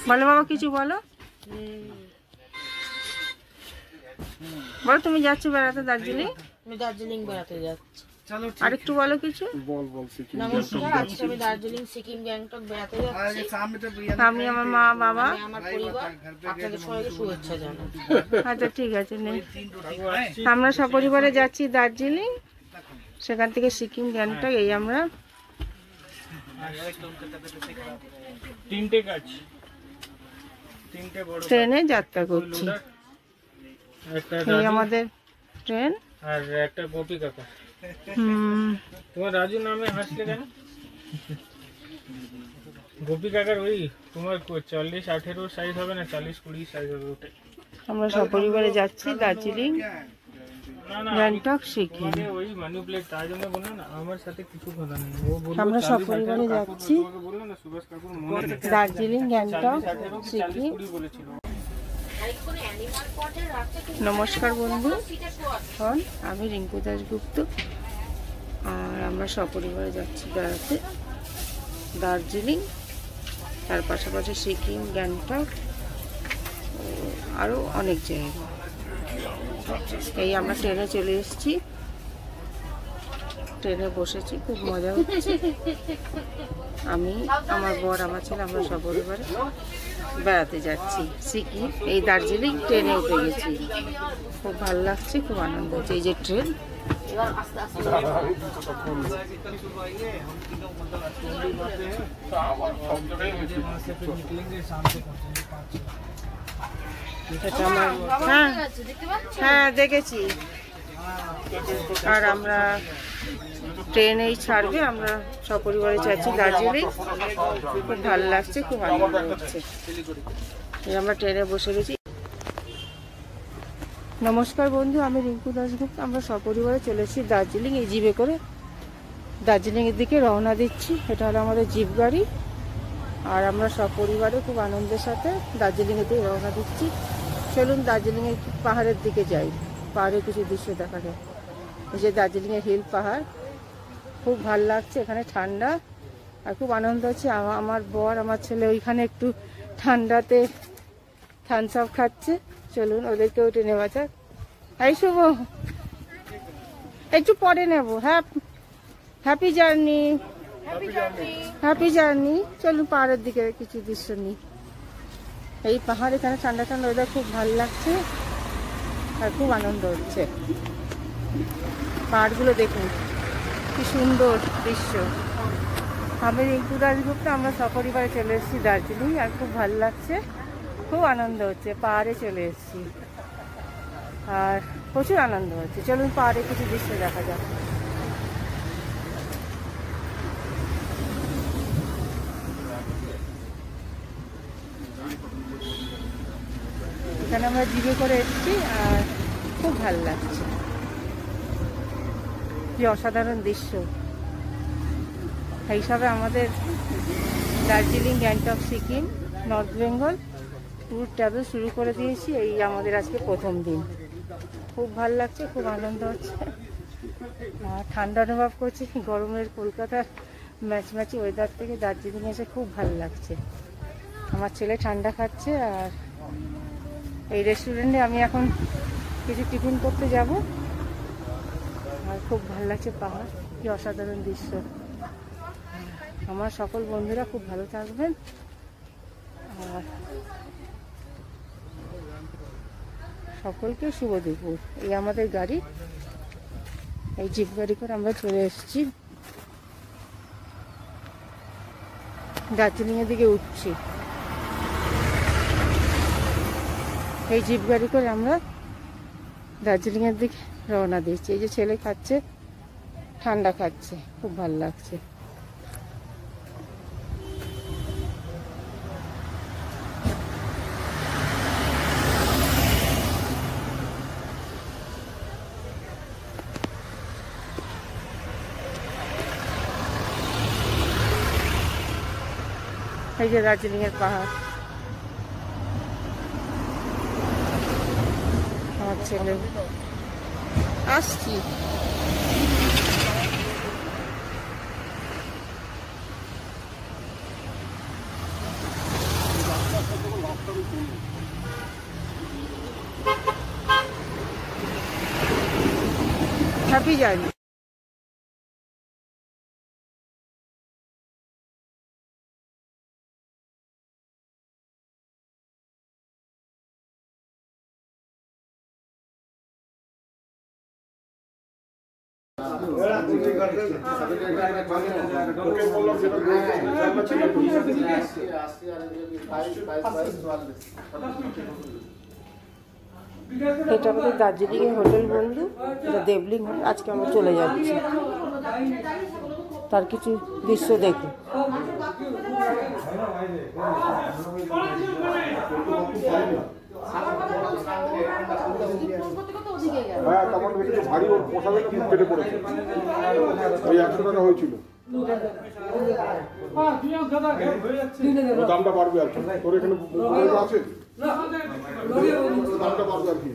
বলো বাবা, কিছু বলো। বলো তুমি যাচ্ছ বেড়াতে দার্জিলিং? আমি দার্জিলিং বেড়াতে যাচ্ছি। আর একটু বলো কিছু। নমস্কার, আজকে আমি দার্জিলিং, সিকিম, গ্যাংটক বেড়াতে যাচ্ছি। আমি, আমার মা, বাবা, আমার পরিবার আপনাদের সবাইকে শুভেচ্ছা জানাই। আচ্ছা ঠিক আছে, নেই আমরা সপরিবারে যাচ্ছি দার্জিলিং, সেখান থেকে সিকিম, গ্যাংটক। এই আমরা ট্রেনে যাত্রা করছি। এই আমাদের ট্রেন। আর একটা গোপী কাকা। তোমার রাজু নামে হাসলে কেন? গোপী কাকার ওই তোমার 40-18 সাইজ হবে না, 40-20 সাইজ হবে ওটাই। আমরা সপরিবারে যাচ্ছি দার্জিলিং, গ্যাংটক, সিকিম। ওই ম্যানিপুলেট তার জন্য বললো না, আমার সাথে কিছু কথা নেই। ও বললো আমরা সপরিবারে যাচ্ছি বললো না সুভাষ কাকুর মনে দার্জিলিং, গ্যাংটক, সিকিম। বলেছিল। নমস্কার বন্ধু, আমি রিঙ্কু দাশগুপ্ত, আর আমরা সপরিবারে যাচ্ছি বেড়াতে দার্জিলিং, তার পাশাপাশি সিকিম, গ্যাংটক, আরও অনেক জায়গা। এই আমরা ট্রেনে চলে এসেছি, ট্রেনে বসেছি, খুব মজা হচ্ছে। আমি, আমার বর, আমার ছেলে, আমরা সপরিবারে বেড়াতে যাচ্ছি সিকিম। এই দার্জিলিং ট্রেনে উঠে গেছি, খুব ভালো লাগছে, খুব আনন্দ হচ্ছে। এই যে ট্রেন, হ্যাঁ দেখেছি। আর আমরা ট্রেনেই ছাড়বে, আমরা সপরিবারে যাচ্ছি দার্জিলিং, খুব ভালো লাগছে, খুব আনন্দ হচ্ছে। আমরা ট্রেনে বসে গেছি। নমস্কার বন্ধু, আমি রিঙ্কু দাশগুপ্ত, আমরা সপরিবারে চলে এসেছি দার্জিলিং। এই জিপে করে দার্জিলিংয়ের দিকে রওনা দিচ্ছি। এটা হলো আমাদের জিপ গাড়ি, আর আমরা সপরিবারে খুব আনন্দের সাথে দার্জিলিংয়ের দিকে রওনা দিচ্ছি। চলুন দার্জিলিংয়ের পাহাড়ের দিকে যাই, পাহাড়ে কিছু দৃশ্য দেখা যায়। এই যে দার্জিলিংয়ের হিল পাহাড়, খুব ভালো লাগছে, এখানে ঠান্ডা, আর খুব আনন্দ হচ্ছে। আমার বর, আমার ছেলে ওইখানে একটু ঠান্ডাতে থামস আপ খাচ্ছে। চলুন ওদেরকেও টেনে বাঁচা। এই শুভ, একটু পরে নেব। Happy journey, happy journey. চলুন পাহাড়ের দিকে কিছু দৃশ্য নিই। এই পাহাড়, এখানে ঠান্ডা ঠান্ডা ওয়েদার, খুব ভালো লাগছে আর খুব আনন্দ হচ্ছে। পাহাড়গুলো দেখুন, কি সুন্দর দৃশ্য। আমি রিঙ্কু দাশগুপ্ত, আমরা সপরিবারে চলে এসেছি দার্জিলিং, আর খুব ভালো লাগছে, খুব আনন্দ হচ্ছে। পাহাড়ে চলে এসেছি আর প্রচুর আনন্দ হচ্ছে। চলুন পাহাড়ে কিছু দৃশ্য দেখা যাক। এখানে আমরা জিপে করে এসেছি, আর খুব ভালো লাগছে, কি অসাধারণ দৃশ্য। এইসবে আমাদের Darjeeling, Gangtok, Sikkim, north Bengal tour travel শুরু করে দিয়েছি। এই আমাদের আজকে প্রথম দিন, খুব ভালো লাগছে, খুব আনন্দ হচ্ছে, আর ঠান্ডা অনুভব করছি। গরমের কলকাতার ম্যাচম্যাচি ওয়েদার থেকে দার্জিলিং এসে খুব ভালো লাগছে। আমার ছেলে ঠান্ডা খাচ্ছে, আর এই রেস্টুরেন্টে আমি এখন কিছু টিফিন করতে যাব। আর খুব ভালো লাগছে, পাহাড়, কি অসাধারণ দৃশ্য। আমার সকল বন্ধুরা খুব ভালো থাকবেন, আর সকলকে শুভ দুপুর। এই আমাদের গাড়ি, এই জিপ গাড়ি করে আমরা চলে এসেছি, দার্জিলিংয়ের দিকে উঠছি। এই জিপ গাড়ি করে আমরা দার্জিলিংয়ের দিকে রওনা দিচ্ছি। এই যে ছেলে খাচ্ছে, ঠান্ডা খাচ্ছে, খুব ভালো লাগছে। এই যে দার্জিলিংয়ের পাহাড়, আমার ছেলে আসছি। সবই জানি। এটা আমাদের দার্জিলিংয়ের হোটেল বন্ধু, এটা দেবলিং হোটেল। আজকে আমরা চলে যাচ্ছি, তার কিছু দৃশ্য দেখি। হ্যাঁ, তখন দেখেছি ভারী ওর পোশাকে খুব কেটে পড়েছে, ওই 100 টাকা হয়েছিল। দামটা বাড়বে আর কি, তোর এখানে আছে দামটা বাড়বে আর কি।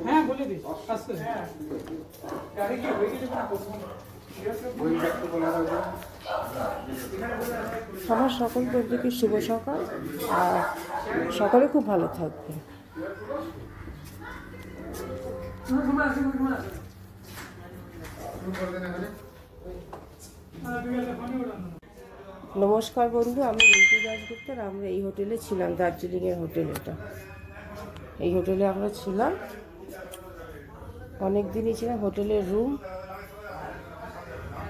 হ্যাঁ বলে দিস আস্তে। আমার সকল বন্ধুকে শুভ সকাল, আর সকালে খুব ভালো থাকবে। নমস্কার বন্ধু, আমি রিঙ্কু দাশগুপ্ত। আমরা এই হোটেলে ছিলাম, দার্জিলিংয়ের হোটেল এটা। এই হোটেলে আমরা ছিলাম অনেক দিনই ছিলাম। হোটেলের রুম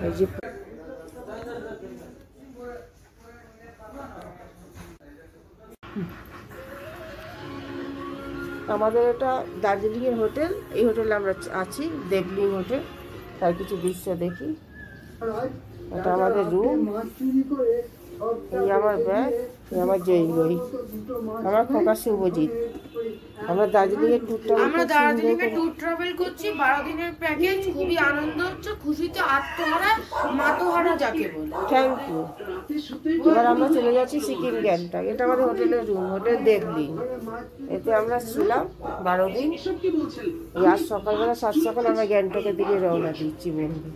এই যে, আমাদের এটা দার্জিলিংয়ের হোটেল। এই হোটেলে আমরা আছি, দেবলিং হোটেল। তার কিছু দৃশ্য দেখি। এটা আমাদের রুম, এই আমার ব্যাগ, এই আমার জয়ী, আমার খোকা শুভজিৎ। আমরা দার্জিলিংয়ের আমরা দার্জিলিংয়ে ট্যুর ট্রাভেল করছি, 12 দিনের প্যাকেজ। খুবই আনন্দ হচ্ছে, খুশিতে আত্মহারা মাতোহারা যাকে বলে। Thank you. এবার আমরা চলে যাচ্ছি সিকিম গ্যাংটক। এটা আমাদের হোটেলের রুম, হোটেল দেবলিং। এতে আমরা ছিলাম 12 দিন। এই আজ সকালবেলা 7 সকাল আমরা গ্যাংটকের দিকে রওনা দিচ্ছি বন্ধু।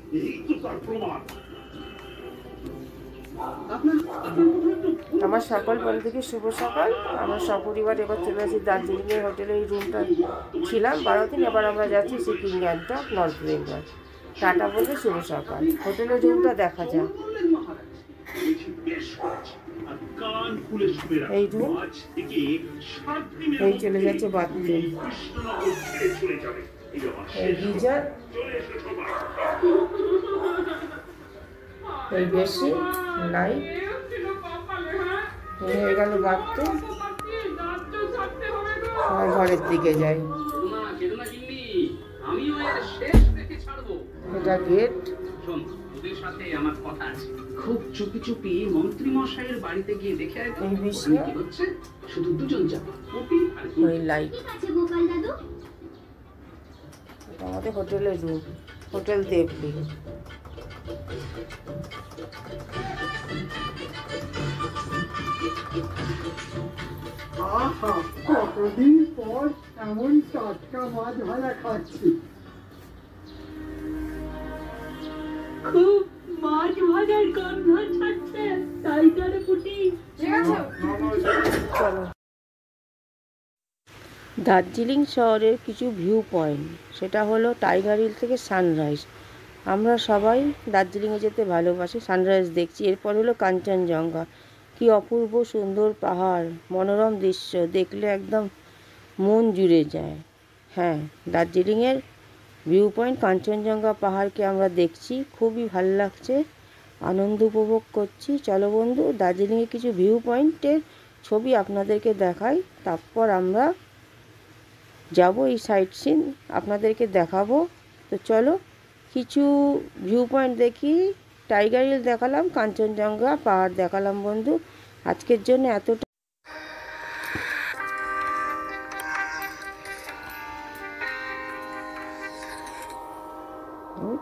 আমার সকল বন্ধুকে শুভ সকাল। আমরা সপরিবার এবার চলে আসি দার্জিলিংয়ের হোটেলে। এই রুমটা ছিলাম 12 দিন। এবার আমরা যাচ্ছি সিকিম গ্যাংটক, নর্থ বেঙ্গল। টাটা বলে শুভ সকাল। হোটেলের রুমটা দেখা যাক। এই রুম, এই চলে যাচ্ছে বাথরুম, এই গিজার, এই বেশি লাইট, হয়ে গেল বাথরুম। সবাই ঘরের দিকে যাই। এটা গেট। খুব চুপি চুপি মন্ত্রী মশাইয়ের বাড়িতে গিয়ে দেখে এই বিছনা, কি হচ্ছে, শুধু দুজন যাবে। ওই লাইট। এটা আমাদের হোটেলের রুম, হোটেল দেবলিং। আহা, কতদিন পর এমন টাটকা মাছ ভাজা খাচ্ছি। খুব মাছ ভাজার গন্ধ ছাড়ছে, তাই করে ফুটি। চলো, দার্জিলিং শহরের কিছু ভিউ পয়েন্ট, সেটা হলো টাইগার হিল থেকে সানরাইজ। আমরা সবাই দার্জিলিংয়ে যেতে ভালোবাসি, সানরাইজ দেখছি। এরপর হলো কাঞ্চনজঙ্ঘা। কি অপূর্ব সুন্দর পাহাড়, মনোরম দৃশ্য, দেখলে একদম মন জুড়ে যায়। হ্যাঁ, দার্জিলিংয়ের ভিউ পয়েন্ট কাঞ্চনজঙ্ঘা পাহাড়কে আমরা দেখছি, খুবই ভালো লাগছে, আনন্দ উপভোগ করছি। চলো বন্ধু, দার্জিলিংয়ের কিছু ভিউ পয়েন্টের ছবি আপনাদেরকে দেখাই, তারপর আমরা যাব এই সাইট সিন আপনাদেরকে দেখাবো। তো চলো, কিছু ভিউ পয়েন্ট দেখি। টাইগার হিল দেখালাম, কাঞ্চনজঙ্ঘা পাহাড় দেখালাম বন্ধু। আজকের জন্য এতটা। ওই